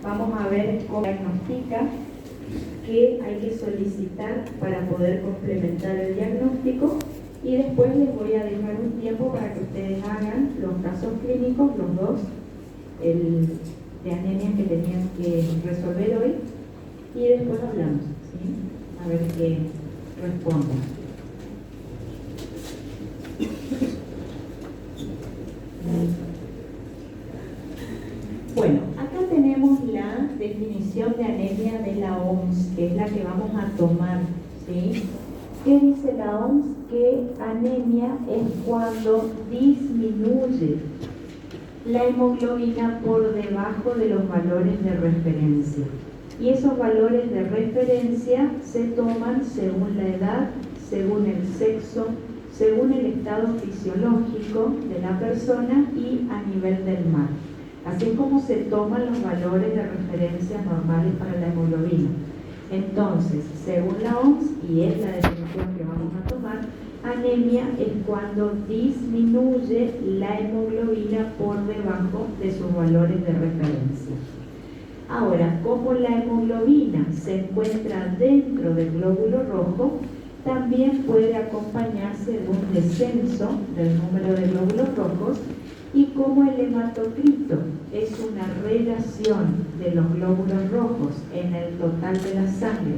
Vamos a ver cómo diagnostica, qué hay que solicitar para poder complementar el diagnóstico, y después les voy a dejar un tiempo para que ustedes hagan los casos clínicos, los dos, el de anemia que tenían que resolver hoy, y después hablamos, ¿sí? A ver qué respondan. Bueno, acá tenemos la definición de anemia de la OMS, que es la que vamos a tomar, ¿sí? ¿Qué dice la OMS? Que anemia es cuando disminuye la hemoglobina por debajo de los valores de referencia. Y esos valores de referencia se toman según la edad, según el sexo, según el estado fisiológico de la persona y a nivel del mar. Así es como se toman los valores de referencia normales para la hemoglobina. Entonces, según la OMS, y es la definición que vamos a tomar, anemia es cuando disminuye la hemoglobina por debajo de sus valores de referencia. Ahora, como la hemoglobina se encuentra dentro del glóbulo rojo, también puede acompañarse de un descenso del número de glóbulos rojos, y como el hematocrito es una relación de los glóbulos rojos en el total de la sangre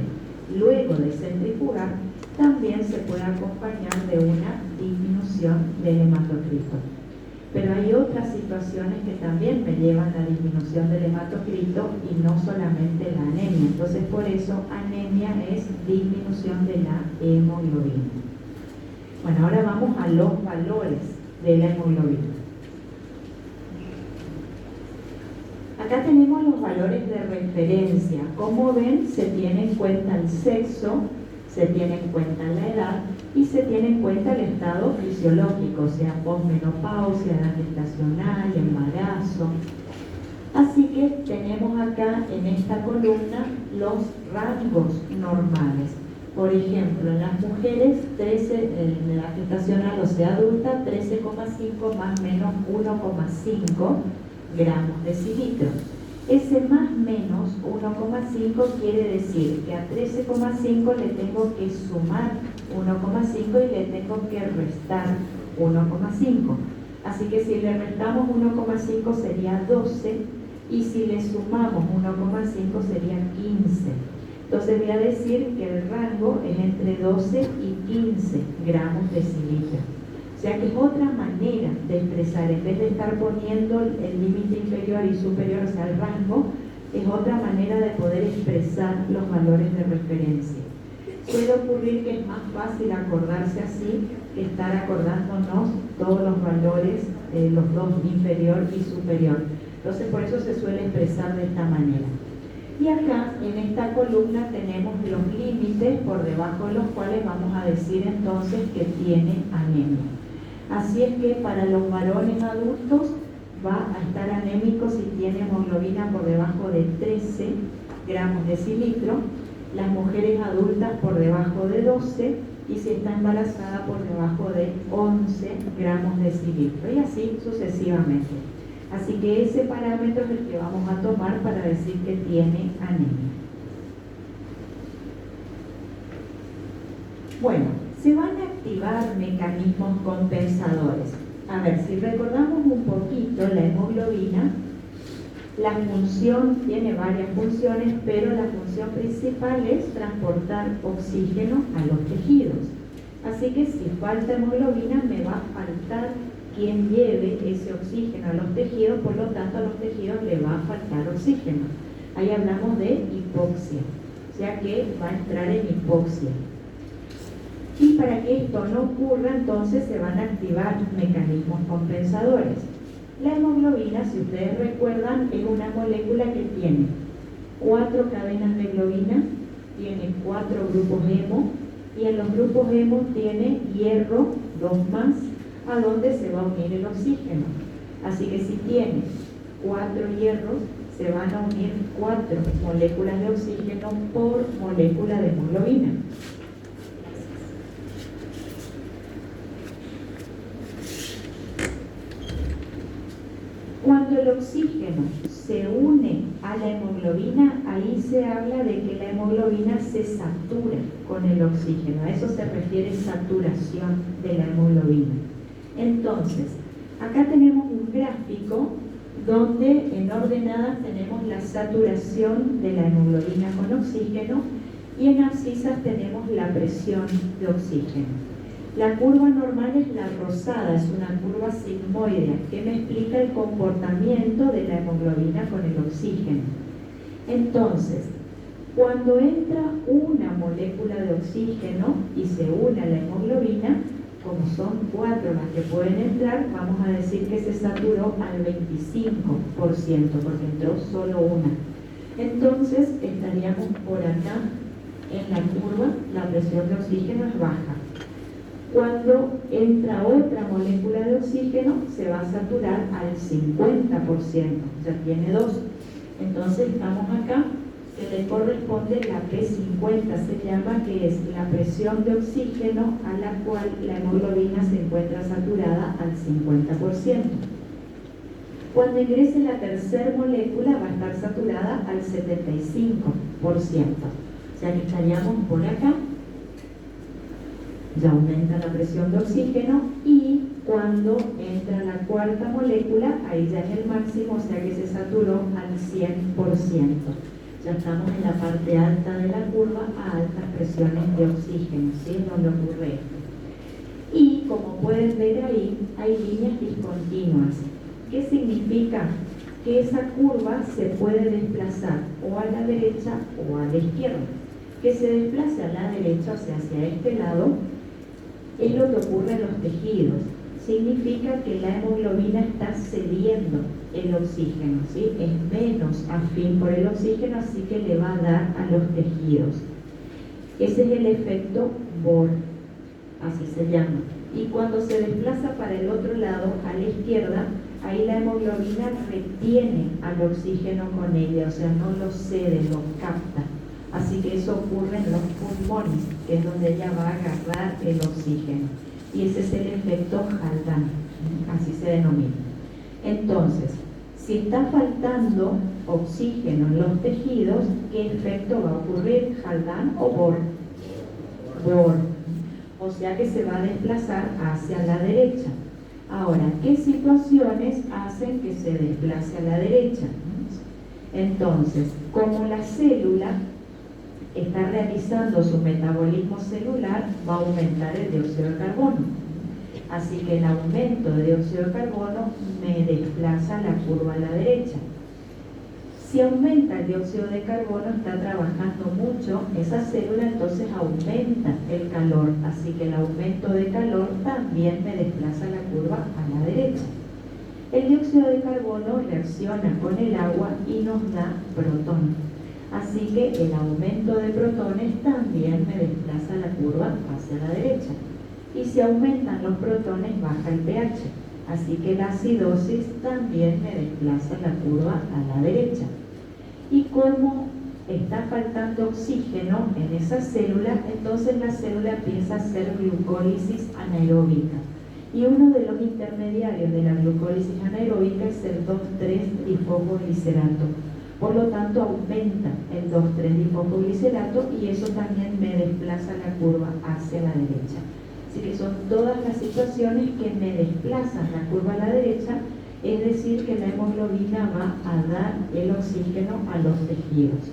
luego de centrifugar, también se puede acompañar de una disminución del hematocrito. Pero hay otras situaciones que también me llevan a la disminución del hematocrito y no solamente la anemia. Entonces, por eso, anemia es disminución de la hemoglobina. Bueno, ahora vamos a los valores de la hemoglobina. Acá tenemos los valores de referencia. Como ven, se tiene en cuenta el sexo, se tiene en cuenta la edad y se tiene en cuenta el estado fisiológico, o sea, posmenopausia, edad gestacional, embarazo. Así que tenemos acá en esta columna los rangos normales. Por ejemplo, en las mujeres, 13, en la gestacional, o sea, adulta, 13,5 más menos 1,5 gramos decilitro. Ese más menos 1,5 quiere decir que a 13,5 le tengo que sumar 1,5 y le tengo que restar 1,5. Así que si le restamos 1,5 sería 12 y si le sumamos 1,5 sería 15. Entonces voy a decir que el rango es entre 12 y 15 gramos decilitro. O sea que es otra manera de expresar, en vez de estar poniendo el límite inferior y superior, o sea, el rango, es otra manera de poder expresar los valores de referencia. Suele ocurrir que es más fácil acordarse así que estar acordándonos todos los valores, los dos, inferior y superior. Entonces, por eso se suele expresar de esta manera. Y acá, en esta columna, tenemos los límites por debajo de los cuales vamos a decir entonces que tiene anemia. Así es que para los varones adultos va a estar anémico si tiene hemoglobina por debajo de 13 gramos decilitro, las mujeres adultas por debajo de 12 y si está embarazada por debajo de 11 gramos decilitro, y así sucesivamente. Así que ese parámetro es el que vamos a tomar para decir que tiene anemia. Bueno, se van a activar mecanismos compensadores. A ver, si recordamos un poquito la hemoglobina, la función tiene varias funciones, pero la función principal es transportar oxígeno a los tejidos. Así que si falta hemoglobina, me va a faltar quien lleve ese oxígeno a los tejidos, por lo tanto a los tejidos le va a faltar oxígeno. Ahí hablamos de hipoxia, o sea que va a entrar en hipoxia. Y para que esto no ocurra, entonces se van a activar mecanismos compensadores. La hemoglobina, si ustedes recuerdan, es una molécula que tiene 4 cadenas de globina, tiene 4 grupos hemo, y en los grupos hemo tiene hierro 2+, a donde se va a unir el oxígeno. Así que si tiene 4 hierros, se van a unir 4 moléculas de oxígeno por molécula de hemoglobina. Cuando el oxígeno se une a la hemoglobina, ahí se habla de que la hemoglobina se satura con el oxígeno. A eso se refiere saturación de la hemoglobina. Entonces, acá tenemos un gráfico donde en ordenadas tenemos la saturación de la hemoglobina con oxígeno y en abscisas tenemos la presión de oxígeno. La curva normal es la rosada, es una curva sigmoidea que me explica el comportamiento de la hemoglobina con el oxígeno. Entonces, cuando entra una molécula de oxígeno y se une a la hemoglobina, como son 4 las que pueden entrar, vamos a decir que se saturó al 25%, porque entró solo una. Entonces, estaríamos por acá en la curva, la presión de oxígeno es baja. Cuando entra otra molécula de oxígeno, se va a saturar al 50%, ya tiene 2. Entonces estamos acá, que le corresponde la P50, se llama, que es la presión de oxígeno a la cual la hemoglobina se encuentra saturada al 50%. Cuando ingrese la tercera molécula va a estar saturada al 75%. O sea que estaríamos por acá. Ya aumenta la presión de oxígeno y cuando entra la cuarta molécula, ahí ya es el máximo, o sea que se saturó al 100%. Ya estamos en la parte alta de la curva a altas presiones de oxígeno, ¿sí? Es donde ocurre esto. Y como pueden ver ahí, hay líneas discontinuas. ¿Qué significa? Que esa curva se puede desplazar o a la derecha o a la izquierda. Que se desplace a la derecha, o sea, hacia este lado, es lo que ocurre en los tejidos. Significa que la hemoglobina está cediendo el oxígeno, ¿sí? Es menos afín por el oxígeno, así que le va a dar a los tejidos. Ese es el efecto Bohr, así se llama. Y cuando se desplaza para el otro lado, a la izquierda, ahí la hemoglobina retiene al oxígeno con ella, o sea, no lo cede, lo capta. Así que eso ocurre en los pulmones, que es donde ella va a agarrar el oxígeno. Y ese es el efecto Haldane, así se denomina. Entonces, si está faltando oxígeno en los tejidos, ¿qué efecto va a ocurrir? ¿Haldane o Bohr? Bohr. O sea que se va a desplazar hacia la derecha. Ahora, ¿qué situaciones hacen que se desplace a la derecha? Entonces, como la célula está realizando su metabolismo celular, va a aumentar el dióxido de carbono. Así que el aumento de dióxido de carbono me desplaza la curva a la derecha. Si aumenta el dióxido de carbono, está trabajando mucho esa célula, entonces aumenta el calor. Así que el aumento de calor también me desplaza la curva a la derecha. El dióxido de carbono reacciona con el agua y nos da protón. Así que el aumento de protones también me desplaza la curva hacia la derecha. Y si aumentan los protones, baja el pH. Así que la acidosis también me desplaza la curva a la derecha. Y como está faltando oxígeno en esa célula, entonces la célula empieza a hacer glucólisis anaeróbica. Y uno de los intermediarios de la glucólisis anaeróbica es el 2,3-difosfoglicerato. Por lo tanto, aumenta el 2,3-difosfoglicerato y eso también me desplaza la curva hacia la derecha. Así que son todas las situaciones que me desplazan la curva a la derecha, es decir, que la hemoglobina va a dar el oxígeno a los tejidos.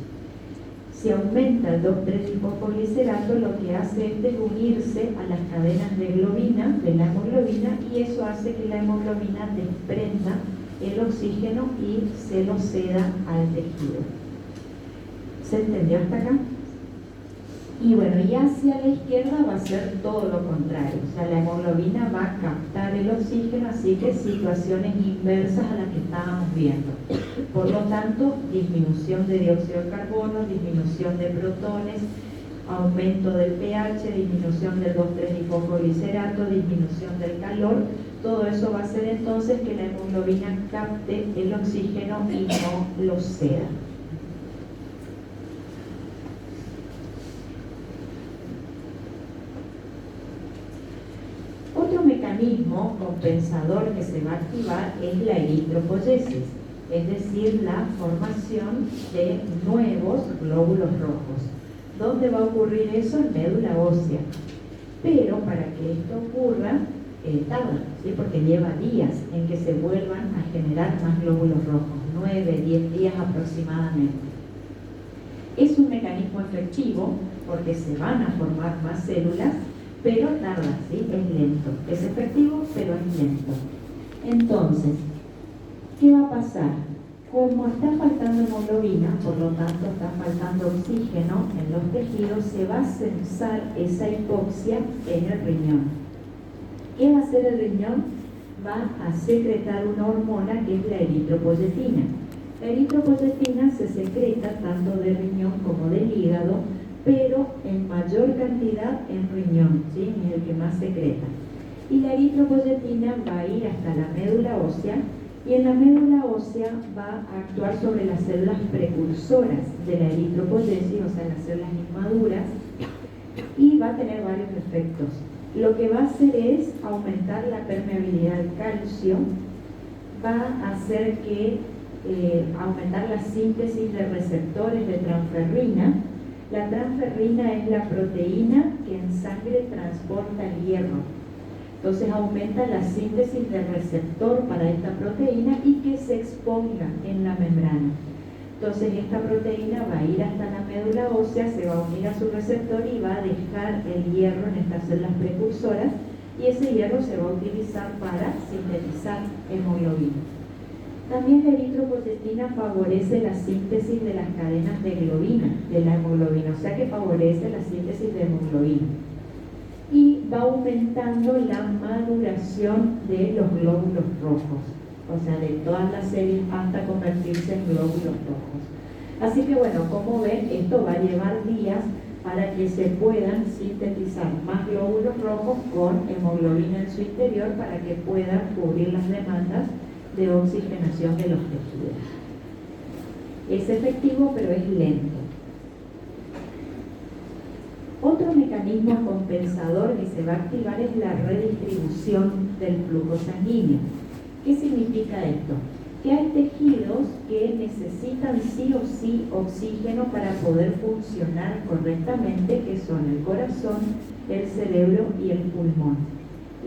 Si aumenta el 2,3-difosfoglicerato, lo que hace es unirse a las cadenas de globina, de la hemoglobina, y eso hace que la hemoglobina desprenda el oxígeno y se lo ceda al tejido. ¿Se entendió hasta acá? Y bueno, y hacia la izquierda va a ser todo lo contrario, o sea, la hemoglobina va a captar el oxígeno, así que situaciones inversas a las que estábamos viendo. Por lo tanto, disminución de dióxido de carbono, disminución de protones, aumento del pH, disminución del 2,3-difosfoglicerato, disminución del calor. Todo eso va a hacer entonces que la hemoglobina capte el oxígeno y no lo ceda. Otro mecanismo compensador que se va a activar es la eritropoyesis. es decir, la formación de nuevos glóbulos rojos. ¿Dónde va a ocurrir eso? En médula ósea. Pero para que esto ocurra, tarda, ¿sí? Porque lleva días en que se vuelvan a generar más glóbulos rojos, 9, 10 días aproximadamente. Es un mecanismo efectivo porque se van a formar más células, pero tarda, ¿sí? Es lento. Es efectivo, pero es lento. Entonces, ¿qué va a pasar? Como está faltando hemoglobina, por lo tanto está faltando oxígeno en los tejidos, se va a censar esa hipoxia en el riñón. ¿Qué va a hacer el riñón? Va a secretar una hormona que es la eritropoyetina. La eritropoyetina se secreta tanto del riñón como del hígado, pero en mayor cantidad en riñón, ¿sí? Es el que más secreta. Y la eritropoyetina va a ir hasta la médula ósea, y en la médula ósea va a actuar sobre las células precursoras de la eritropoyesis, o sea, las células inmaduras, y va a tener varios efectos. Lo que va a hacer es aumentar la permeabilidad al calcio, va a hacer que aumentar la síntesis de receptores de transferrina. La transferrina es la proteína que en sangre transporta el hierro. Entonces aumenta la síntesis del receptor para esta proteína y que se exponga en la membrana. Entonces esta proteína va a ir hasta la médula ósea, se va a unir a su receptor y va a dejar el hierro en estas células precursoras, y ese hierro se va a utilizar para sintetizar hemoglobina. También la eritropoyetina favorece la síntesis de las cadenas de globina, de la hemoglobina, o sea que favorece la síntesis de hemoglobina. Y va aumentando la maduración de los glóbulos rojos, o sea, de todas las células hasta convertirse en glóbulos rojos. Así que bueno, como ven, esto va a llevar días para que se puedan sintetizar más glóbulos rojos con hemoglobina en su interior para que puedan cubrir las demandas de oxigenación de los tejidos. Es efectivo, pero es lento. Otro mecanismo compensador que se va a activar es la redistribución del flujo sanguíneo. ¿Qué significa esto? Que hay tejidos que necesitan sí o sí oxígeno para poder funcionar correctamente, que son el corazón, el cerebro y el pulmón.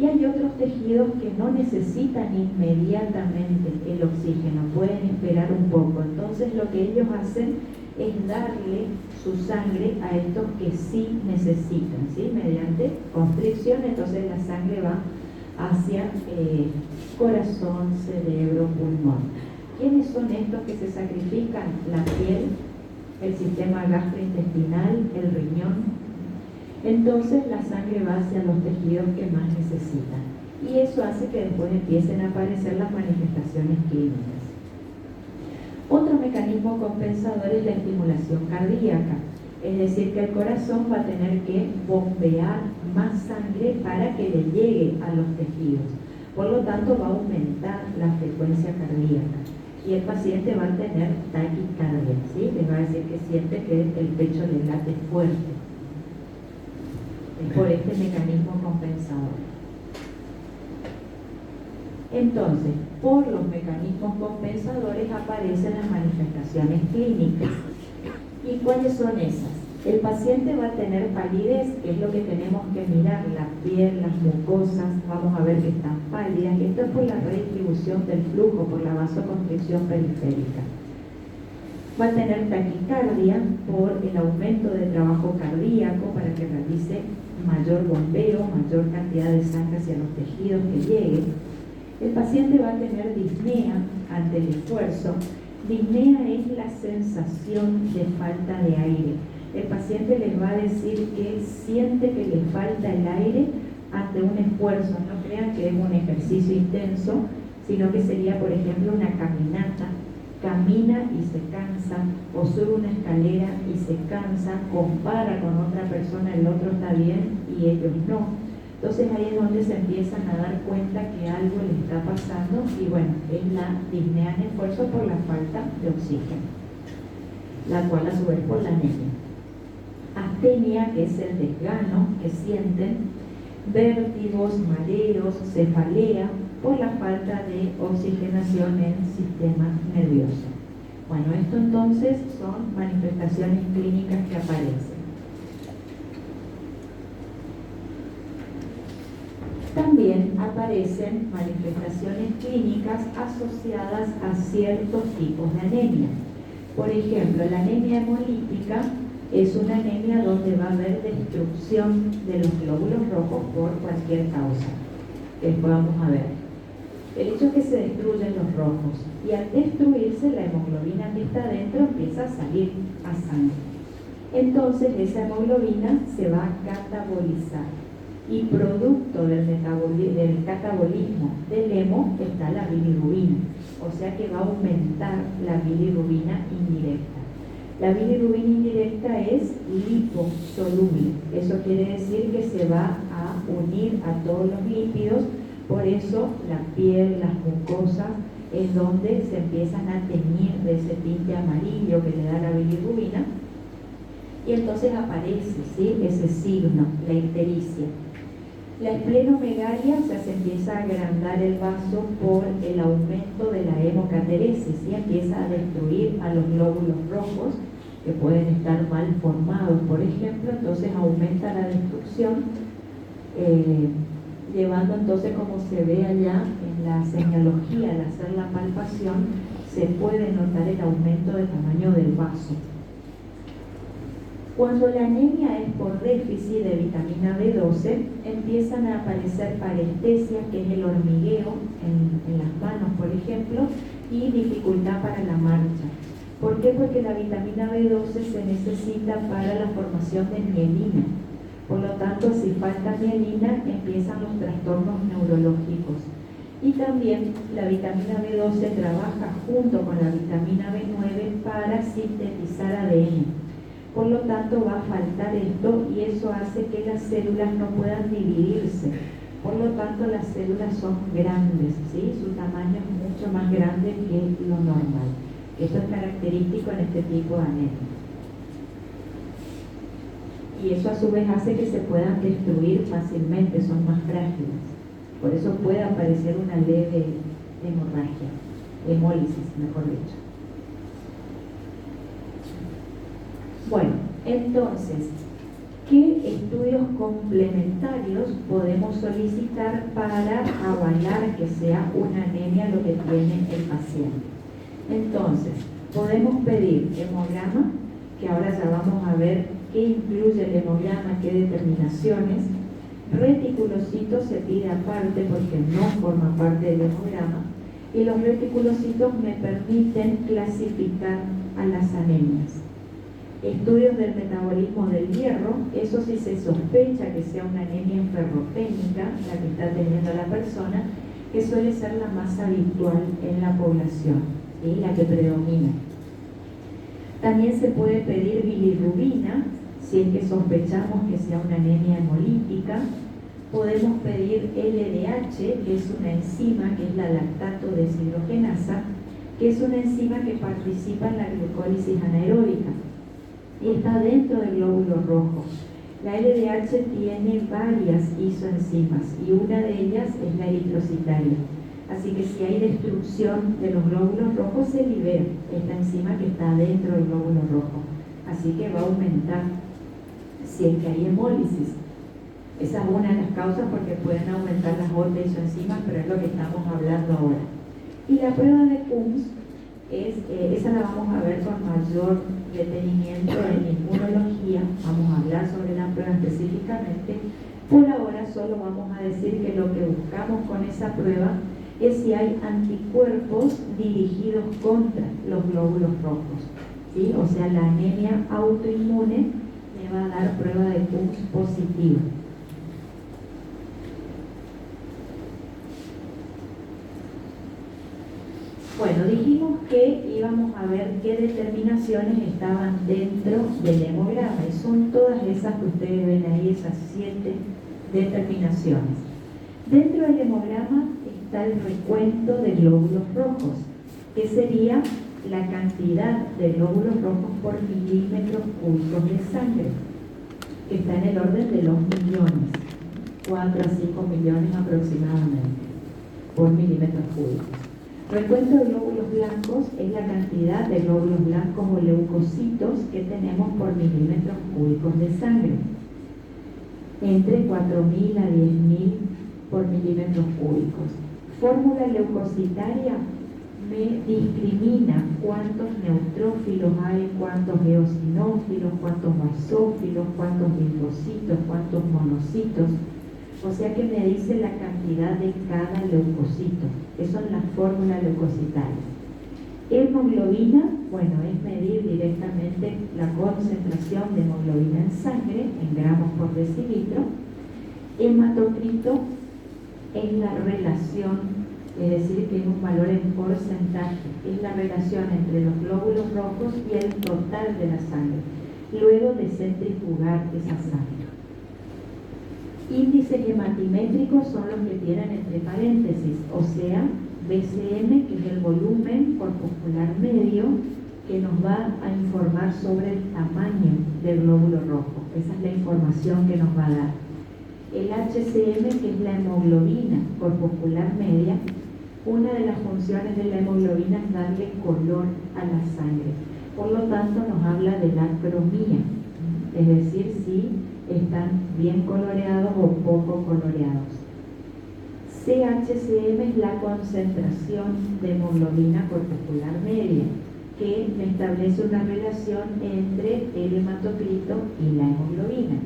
Y hay otros tejidos que no necesitan inmediatamente el oxígeno, pueden esperar un poco. Entonces lo que ellos hacen es darle su sangre a estos que sí necesitan, ¿sí? Mediante constricción, entonces la sangre va hacia corazón, cerebro, pulmón. ¿Quiénes son estos que se sacrifican? La piel, el sistema gastrointestinal, el riñón. Entonces la sangre va hacia los tejidos que más necesitan. Y eso hace que después empiecen a aparecer las manifestaciones clínicas. Otro mecanismo compensador es la estimulación cardíaca. Es decir, que el corazón va a tener que bombear más sangre para que le llegue a los tejidos. Por lo tanto, va a aumentar la frecuencia cardíaca. Y el paciente va a tener taquicardia, ¿sí? Le va a decir que siente que el pecho le late fuerte. Es por este mecanismo compensador. Entonces, por los mecanismos compensadores aparecen las manifestaciones clínicas. ¿Y cuáles son esas? El paciente va a tener palidez, que es lo que tenemos que mirar, la piel, las mucosas, vamos a ver que están pálidas, y esto es por la redistribución del flujo, por la vasoconstricción periférica. Va a tener taquicardia por el aumento de trabajo cardíaco para que realice mayor bombeo, mayor cantidad de sangre hacia los tejidos que llegue. El paciente va a tener disnea ante el esfuerzo. Disnea es la sensación de falta de aire. El paciente les va a decir que siente que le falta el aire ante un esfuerzo. No crean que es un ejercicio intenso, sino que sería, por ejemplo, una caminata. Camina y se cansa, o sube una escalera y se cansa, compara con otra persona, el otro está bien y ellos no. Entonces ahí es donde se empiezan a dar cuenta que algo le está pasando, y bueno, es la disnea en esfuerzo por la falta de oxígeno, la cual a su vez por la anemia. Astenia, que es el desgano que sienten, vértigos, mareos, cefalea, por la falta de oxigenación en el sistema nervioso. Bueno, esto entonces son manifestaciones clínicas que aparecen. También aparecen manifestaciones clínicas asociadas a ciertos tipos de anemia. Por ejemplo, la anemia hemolítica es una anemia donde va a haber destrucción de los glóbulos rojos por cualquier causa, que después vamos a ver. El hecho es que se destruyen los rojos y al destruirse la hemoglobina que está adentro empieza a salir a sangre. Entonces esa hemoglobina se va a catabolizar y producto del catabolismo del hemo está la bilirrubina, o sea que va a aumentar la bilirrubina indirecta. La bilirrubina indirecta es liposoluble, eso quiere decir que se va a unir a todos los lípidos, por eso la piel, las mucosas, es donde se empiezan a teñir de ese tinte amarillo que le da la bilirrubina, y entonces aparece, ¿sí?, ese signo, la ictericia. La esplenomegalia, o sea, se empieza a agrandar el vaso por el aumento de la hemocateresis, ¿sí? Empieza a destruir a los glóbulos rojos, que pueden estar mal formados, por ejemplo, entonces aumenta la destrucción, llevando entonces, como se ve allá en la señalogía, al hacer la palpación, se puede notar el aumento de tamaño del vaso. Cuando la anemia es por déficit de vitamina B12, empiezan a aparecer parestesias, que es el hormigueo en las manos, por ejemplo, y dificultad para la marcha. ¿Por qué? Porque la vitamina B12 se necesita para la formación de mielina. Por lo tanto, si falta mielina, empiezan los trastornos neurológicos. Y también la vitamina B12 trabaja junto con la vitamina B9 para sintetizar ADN. Por lo tanto, va a faltar esto y eso hace que las células no puedan dividirse. Por lo tanto, las células son grandes, ¿sí? Su tamaño es mucho más grande que lo normal. Esto es característico en este tipo de anemia. Y eso a su vez hace que se puedan destruir fácilmente, son más frágiles. Por eso puede aparecer una leve hemorragia, hemólisis, mejor dicho. Bueno, entonces, ¿qué estudios complementarios podemos solicitar para avalar que sea una anemia lo que tiene el paciente? Entonces, podemos pedir hemograma, que ahora ya vamos a ver qué incluye el hemograma, qué determinaciones. Reticulocitos se pide aparte porque no forma parte del hemograma, y los reticulocitos me permiten clasificar a las anemias. Estudios del metabolismo del hierro, eso sí se sospecha que sea una anemia ferropénica, la que está teniendo la persona, que suele ser la más habitual en la población, ¿sí?, la que predomina. También se puede pedir bilirrubina, si es que sospechamos que sea una anemia hemolítica. Podemos pedir LDH, que es una enzima, que es la lactato deshidrogenasa, que es una enzima que participa en la glucólisis anaeróbica y está dentro del glóbulo rojo. La LDH tiene varias isoenzimas y una de ellas es la eritrocitaria. Así que si hay destrucción de los glóbulos rojos, se libera esta enzima que está dentro del glóbulo rojo. Así que va a aumentar si es que hay hemólisis. Esa es una de las causas, porque pueden aumentar las otras isoenzimas, pero es lo que estamos hablando ahora. Y la prueba de Coombs, esa la vamos a ver con mayor detenimiento en inmunología. Vamos a hablar sobre la prueba específicamente. Por ahora solo vamos a decir que lo que buscamos con esa prueba es si hay anticuerpos dirigidos contra los glóbulos rojos, ¿sí? O sea, la anemia autoinmune me va a dar prueba de Coombs positiva. Bueno, dijimos que íbamos a ver qué determinaciones estaban dentro del hemograma, y son todas esas que ustedes ven ahí, esas 7 determinaciones. Dentro del hemograma está el recuento de glóbulos rojos, que sería la cantidad de glóbulos rojos por milímetros cúbicos de sangre, que está en el orden de los millones, 4 a 5 millones aproximadamente. por milímetros cúbicos. Recuento de glóbulos blancos es la cantidad de glóbulos blancos o leucocitos que tenemos por milímetros cúbicos de sangre, entre 4.000 a 10.000 por milímetros cúbicos. Fórmula leucocitaria me discrimina cuántos neutrófilos hay, cuántos eosinófilos, cuántos basófilos, cuántos linfocitos, cuántos monocitos. O sea que me dice la cantidad de cada leucocito. Eso es la fórmula leucocitaria. Hemoglobina, bueno, es medir directamente la concentración de hemoglobina en sangre, en gramos por decilitro. Hematocrito es la relación, es decir, que es un valor en porcentaje, es la relación entre los glóbulos rojos y el total de la sangre, luego de centrifugar esa sangre. Índices hematimétricos son los que tienen entre paréntesis, o sea, BCM, que es el volumen corpuscular medio, que nos va a informar sobre el tamaño del glóbulo rojo. Esa es la información que nos va a dar. El HCM, que es la hemoglobina corpuscular media, una de las funciones de la hemoglobina es darle color a la sangre. Por lo tanto, nos habla de la cromía, es decir, si están bien coloreados o poco coloreados. CHCM es la concentración de hemoglobina corpuscular media, que establece una relación entre el hematocrito y la hemoglobina.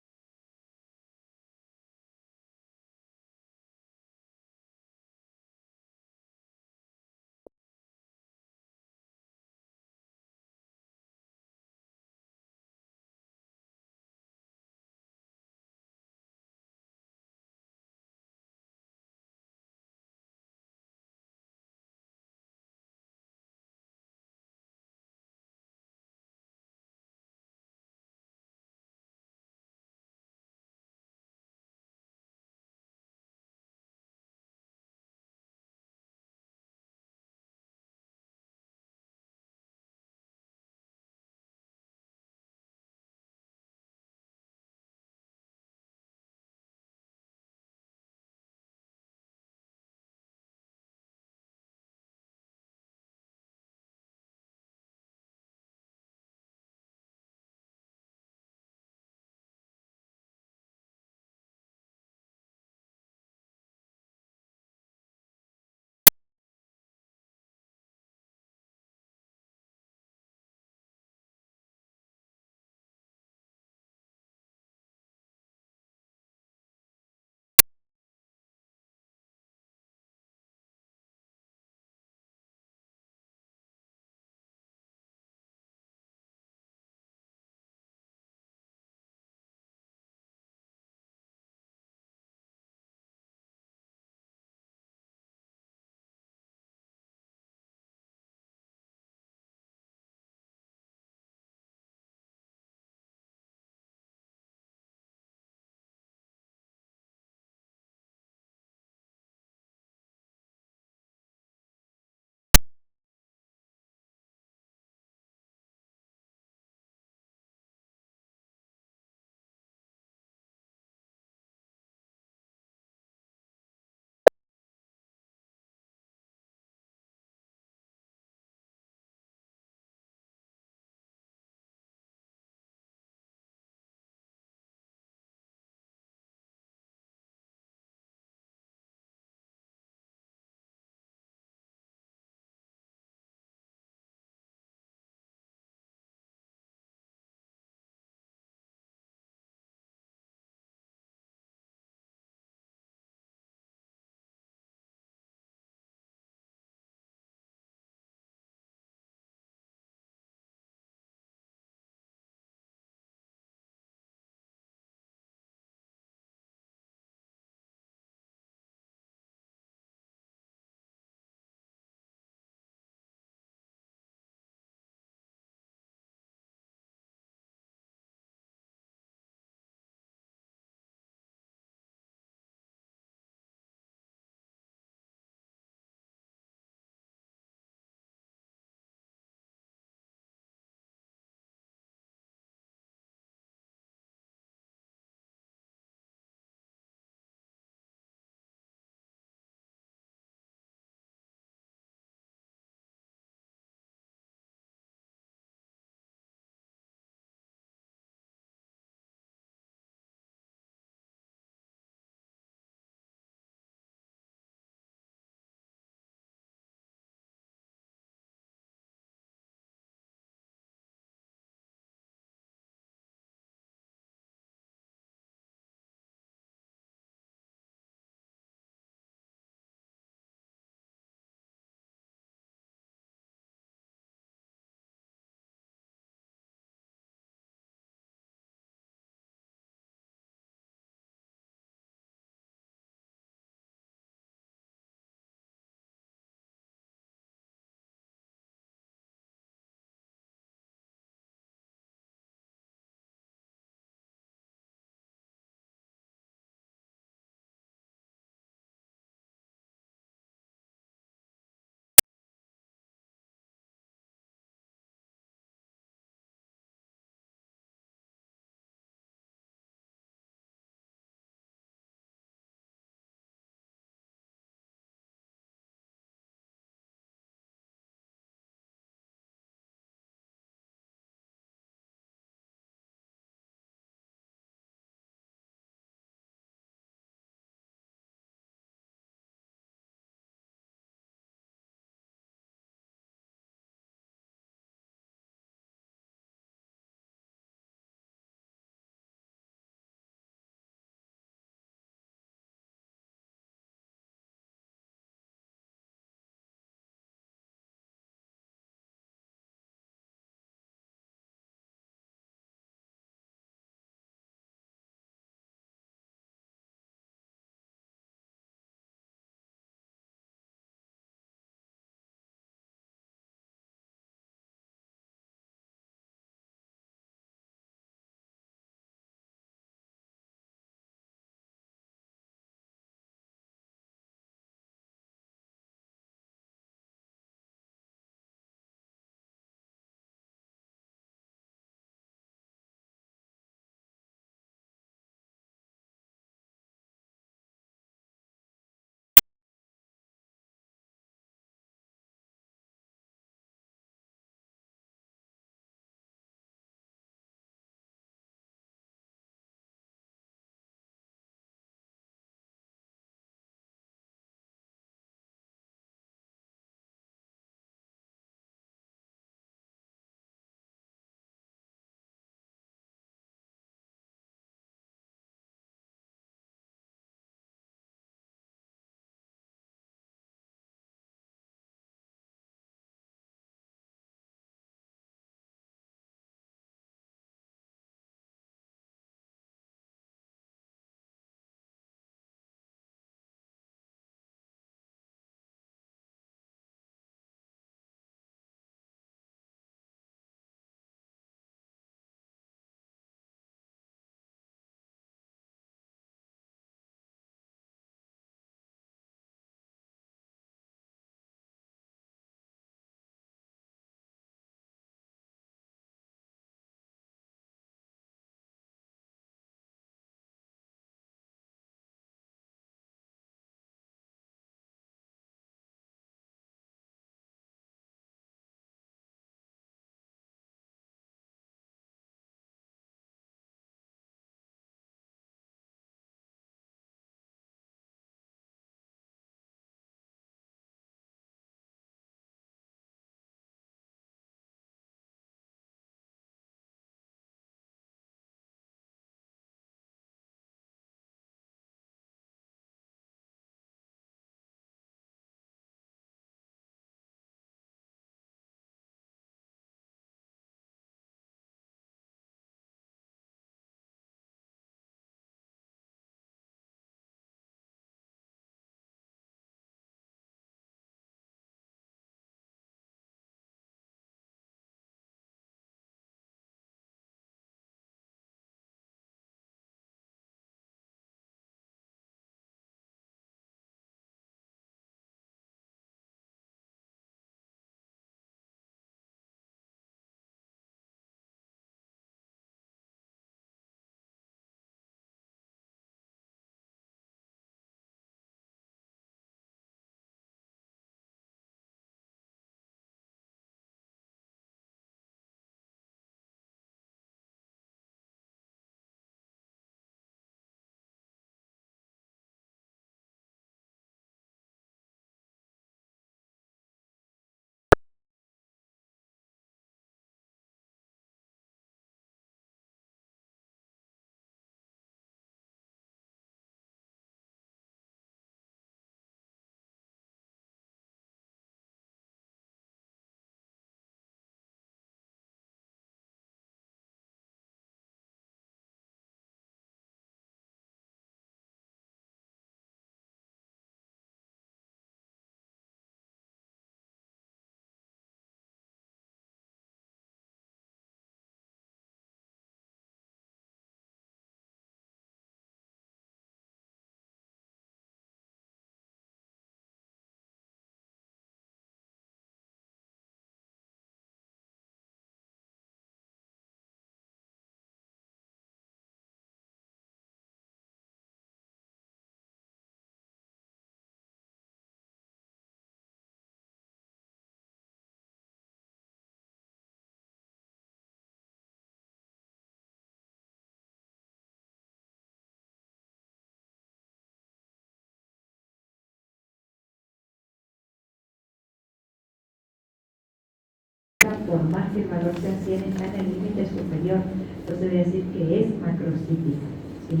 por más que el valor sea 100, está en el límite superior. Entonces voy a decir que es macrocítica, ¿sí?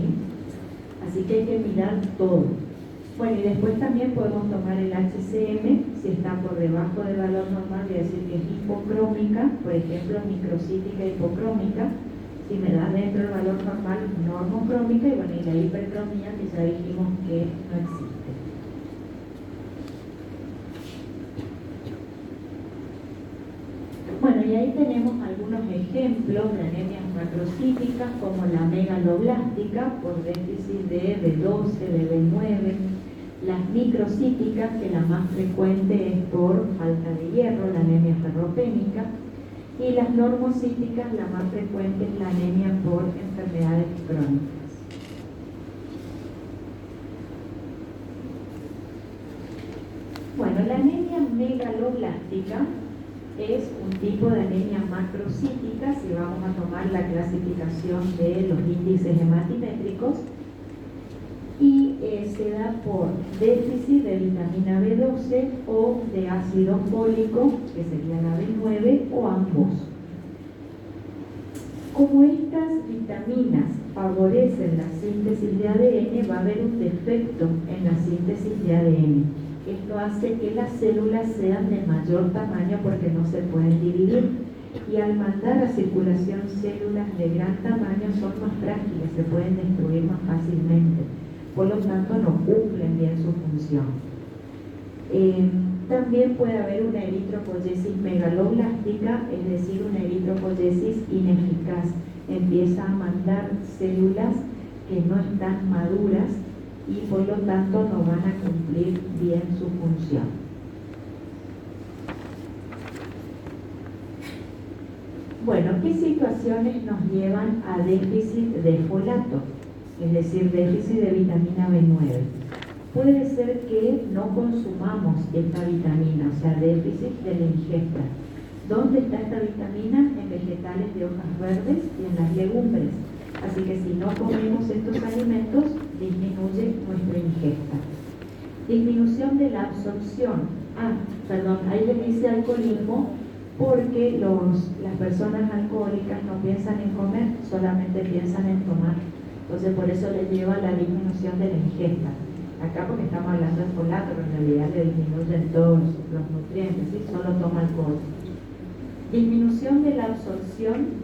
Así que hay que mirar todo. Bueno, y después también podemos tomar el HCM, si está por debajo del valor normal, voy a decir que es hipocrómica, por ejemplo, microcítica hipocrómica. Si me da dentro del valor normal, normocrómica, y bueno, y la hipercromía, que ya dijimos que no existe. Bueno, y ahí tenemos algunos ejemplos de anemias macrocíticas, como la megaloblástica, por déficit de B12, de B9, las microcíticas, que la más frecuente es por falta de hierro, la anemia ferropénica, y las normocíticas, la más frecuente es la anemia por enfermedades crónicas. Bueno, la anemia megaloblástica es un tipo de anemia macrocítica, si vamos a tomar la clasificación de los índices hematimétricos, y se da por déficit de vitamina B12 o de ácido fólico, que sería la B9, o ambos. Como estas vitaminas favorecen la síntesis de ADN, va a haber un defecto en la síntesis de ADN. Esto hace que las células sean de mayor tamaño porque no se pueden dividir. Y al mandar a circulación células de gran tamaño son más frágiles, se pueden destruir más fácilmente. Por lo tanto, no cumplen bien su función. También puede haber una eritropoyesis megaloblástica, es decir, una eritropoyesis ineficaz. Empieza a mandar células que no están maduras y por lo tanto no van a cumplir bien su función. Bueno, ¿qué situaciones nos llevan a déficit de folato? Es decir, déficit de vitamina B9. Puede ser que no consumamos esta vitamina, o sea, déficit de la ingesta. ¿Dónde está esta vitamina? En vegetales de hojas verdes y en las legumbres. Así que si no comemos estos alimentos, disminuye nuestra ingesta. Disminución de la absorción. Ahí les dice alcoholismo porque las personas alcohólicas no piensan en comer, solamente piensan en tomar. Entonces por eso les lleva a la disminución de la ingesta. Acá porque estamos hablando de folato, pero en realidad le disminuyen todos los nutrientes, ¿sí? Solo toma alcohol. Disminución de la absorción.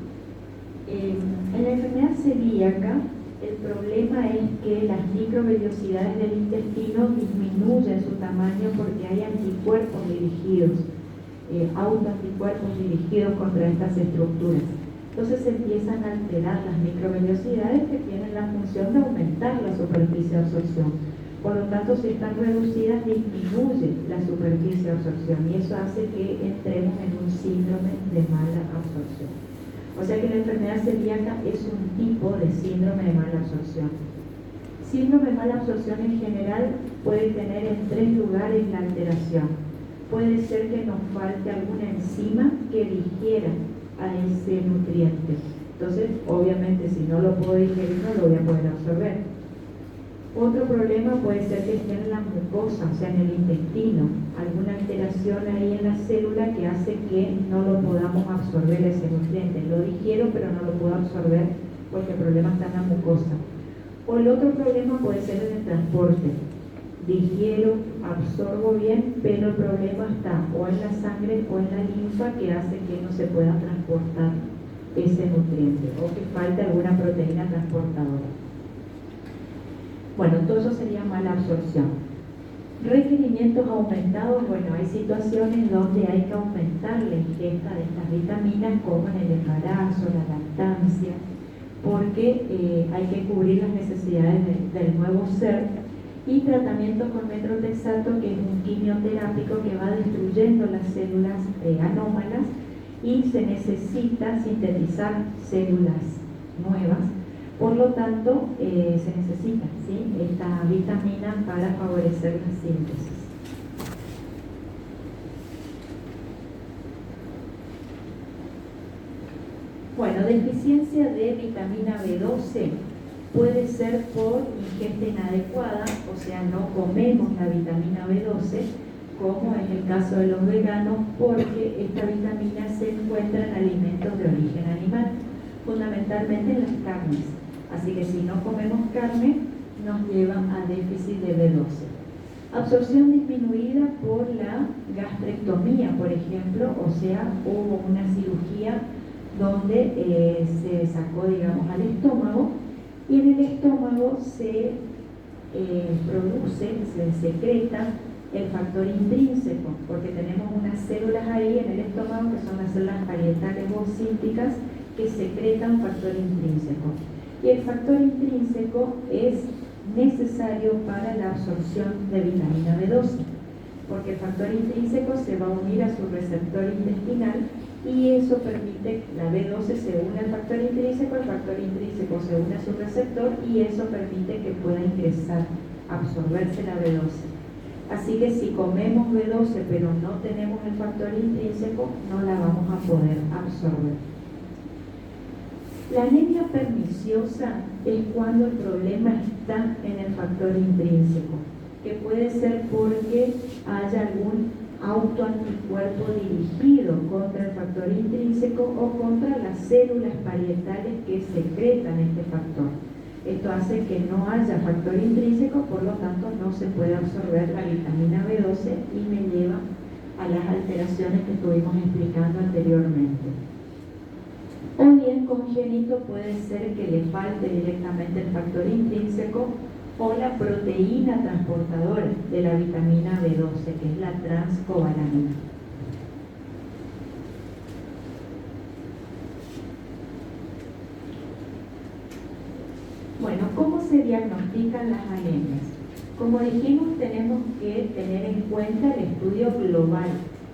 En la enfermedad celíaca, el problema es que las microvellosidades del intestino disminuyen su tamaño porque hay anticuerpos dirigidos, autoanticuerpos dirigidos contra estas estructuras. Entonces se empiezan a alterar las microvellosidades que tienen la función de aumentar la superficie de absorción. Por lo tanto, si están reducidas, disminuye la superficie de absorción y eso hace que entremos en un síndrome de mala absorción. O sea que la enfermedad celíaca es un tipo de síndrome de mala absorción. Síndrome de mala absorción en general puede tener en 3 lugares la alteración. Puede ser que nos falte alguna enzima que digiera a ese nutriente. Entonces, obviamente, si no lo puedo digerir, no lo voy a poder absorber. Otro problema puede ser que esté en la mucosa, o sea, en el intestino, alguna alteración ahí en la célula que hace que no lo podamos absorber ese nutriente. Lo digiero, pero no lo puedo absorber porque el problema está en la mucosa. O el otro problema puede ser en el transporte. Digiero, absorbo bien, pero el problema está o en la sangre o en la linfa que hace que no se pueda transportar ese nutriente o que falte alguna proteína transportadora. Bueno, todo eso sería mala absorción. Requerimientos aumentados, bueno, hay situaciones donde hay que aumentar la ingesta de estas vitaminas, como en el embarazo, la lactancia, porque hay que cubrir las necesidades del nuevo ser, y tratamiento con metrotexato, que es un quimioterápico que va destruyendo las células anómalas y se necesita sintetizar células nuevas. Por lo tanto, se necesita, ¿sí?, esta vitamina para favorecer la síntesis. Bueno, deficiencia de vitamina B12 puede ser por ingesta inadecuada, o sea, no comemos la vitamina B12, como es el caso de los veganos, porque esta vitamina se encuentra en alimentos de origen animal, fundamentalmente en las carnes. Así que si no comemos carne, nos lleva a déficit de B12. Absorción disminuida por la gastrectomía, por ejemplo, o sea, hubo una cirugía donde se sacó, digamos, al estómago, y en el estómago se produce, se secreta el factor intrínseco, porque tenemos unas células ahí en el estómago que son las células parietales o cínticas que secretan factor intrínseco. Y el factor intrínseco es necesario para la absorción de vitamina B12, porque el factor intrínseco se va a unir a su receptor intestinal y eso permite que la B12 se une al factor intrínseco, el factor intrínseco se une a su receptor y eso permite que pueda ingresar, absorberse la B12. Así que si comemos B12 pero no tenemos el factor intrínseco, no la vamos a poder absorber. La anemia perniciosa es cuando el problema está en el factor intrínseco, que puede ser porque haya algún autoanticuerpo dirigido contra el factor intrínseco o contra las células parietales que secretan este factor. Esto hace que no haya factor intrínseco, por lo tanto no se puede absorber la vitamina B12 y me lleva a las alteraciones que estuvimos explicando anteriormente. O bien congénito puede ser que le falte directamente el factor intrínseco o la proteína transportadora de la vitamina B12, que es la transcobalamina. Bueno, ¿cómo se diagnostican las anemias? Como dijimos, tenemos que tener en cuenta el estudio global,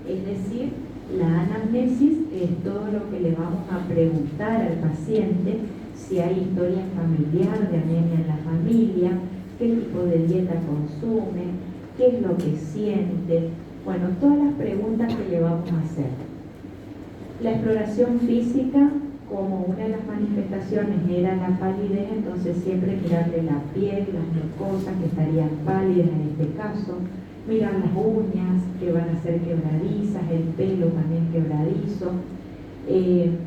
es decir, la anamnesis, que es todo lo que le vamos a preguntar al paciente, si hay historia familiar de anemia en la familia, qué tipo de dieta consume, qué es lo que siente, bueno, todas las preguntas que le vamos a hacer. La exploración física, como una de las manifestaciones era la palidez, entonces siempre mirarle la piel, las mucosas que estarían pálidas en este caso, mirar las uñas que van a ser quebradizas, el pelo también quebradizo,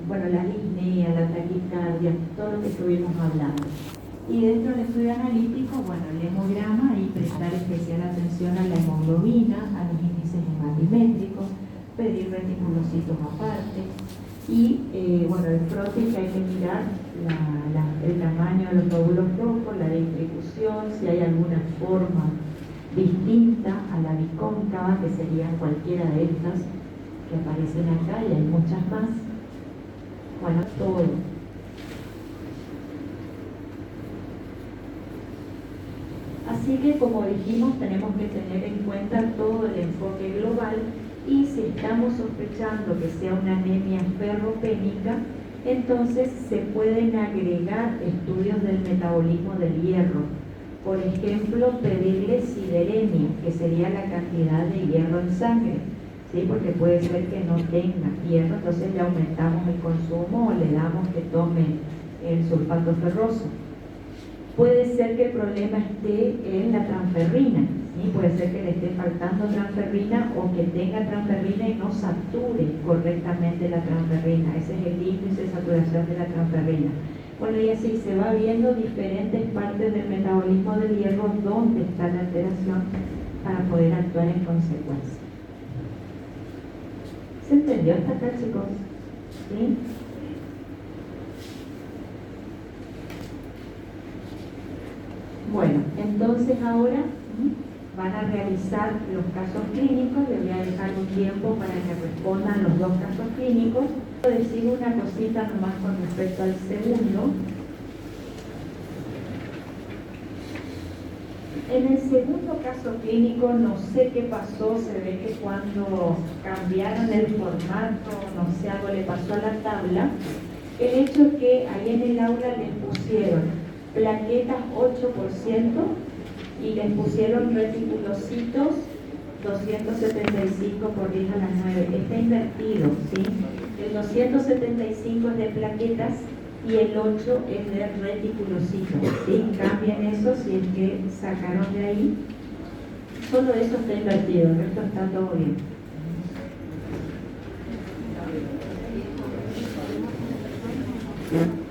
bueno, la disnea, la taquicardia, todo lo que estuvimos hablando. Y dentro del estudio analítico, bueno, el hemograma y prestar especial atención a la hemoglobina, a los índices hematimétricos, pedir reticulocitos aparte. Y bueno, el frotis, que hay que mirar el tamaño de los glóbulos rojos, la distribución, si hay alguna forma distinta a la bicóncava, que sería cualquiera de estas que aparecen acá, y hay muchas más. Bueno, todo. Así que, como dijimos, tenemos que tener en cuenta todo el enfoque global, y si estamos sospechando que sea una anemia ferropénica, entonces se pueden agregar estudios del metabolismo del hierro. Por ejemplo, pedirle sideremia, que sería la cantidad de hierro en sangre, ¿sí? Porque puede ser que no tenga hierro, entonces le aumentamos el consumo o le damos que tome el sulfato ferroso. Puede ser que el problema esté en la transferrina, ¿sí? Puede ser que le esté faltando transferrina o que tenga transferrina y no sature correctamente la transferrina. Ese es el índice de saturación de la transferrina. Bueno, y así se va viendo diferentes partes del metabolismo del hierro donde está la alteración para poder actuar en consecuencia. ¿Se entendió hasta acá, chicos? ¿Sí? Bueno, entonces ahora van a realizar los casos clínicos. Les voy a dejar un tiempo para que respondan los dos casos clínicos. Quiero decir una cosita nomás con respecto al segundo. En el segundo caso clínico, no sé qué pasó, se ve que cuando cambiaron el formato, no sé, algo le pasó a la tabla. El hecho es que ahí en el aula les pusieron plaquetas 8% y les pusieron reticulocitos 275 por 10 a las 9. Está invertido, ¿sí? El 275 es de plaquetas y el 8 es de reticulocitos, ¿sí? Cambien eso si es que sacaron de ahí. Solo eso está invertido, el resto está todo bien. ¿Sí?